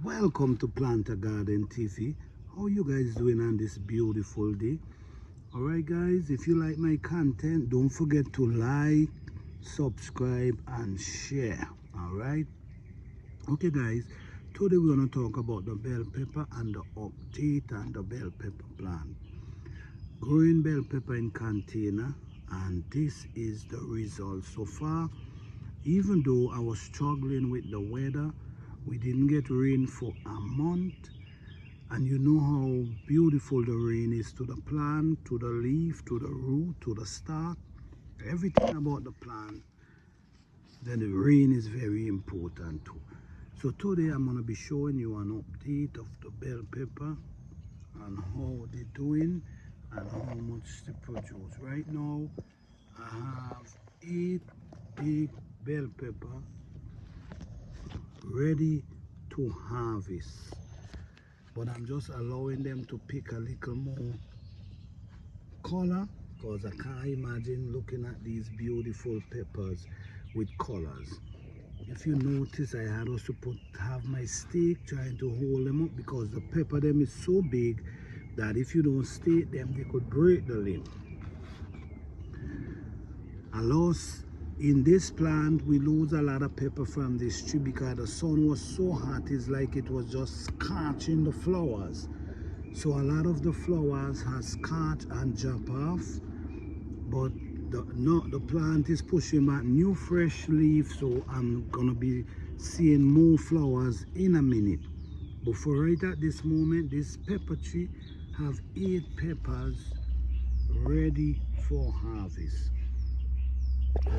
Welcome to Planter Garden TV. How you guys doing on this beautiful day? Alright guys, if you like my content, don't forget to like, subscribe and share. Alright, okay guys, today we're going to talk about the bell pepper and the update and the bell pepper plant. Growing bell pepper in container, and this is the result so far. Even though I was struggling with the weather, we didn't get rain for a month, and you know how beautiful the rain is to the plant, to the leaf, to the root, to the stalk, everything about the plant. Then the rain is very important too. So today I'm going to be showing you an update of the bell pepper and how they're doing and how much they produce. Right now I have 8 big bell pepper ready to harvest, but I'm just allowing them to pick a little more color because I can't imagine looking at these beautiful peppers with colors. If you notice, I had also have my stake trying to hold them up because the pepper them is so big that if you don't stake them, they could break the limb. I lost in this plant, we lose a lot of pepper from this tree because the sun was so hot. It's like it was just scorching the flowers. So a lot of the flowers has scorched and drop off, but the plant is pushing back new fresh leaves, so I'm gonna be seeing more flowers in a minute. But for right at this moment, this pepper tree have 8 peppers ready for harvest.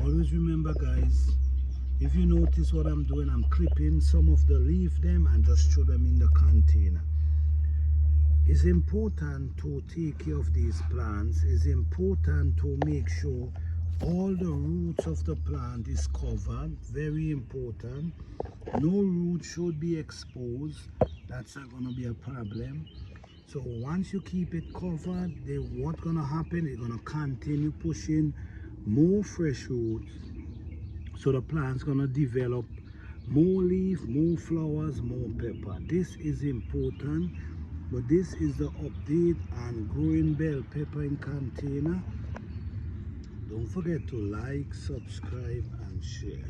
Always remember guys, if you notice what I'm doing, I'm clipping some of the leaf them and just throw them in the container. It's important to take care of these plants. It's important to make sure all the roots of the plant is covered. Very important. No root should be exposed. That's not going to be a problem. So once you keep it covered, what's going to happen, it's going to continue pushing more fresh roots, so the plant's gonna develop more leaf, more flowers, more pepper. This is important. But this is the update on growing bell pepper in container. Don't forget to like, subscribe and share.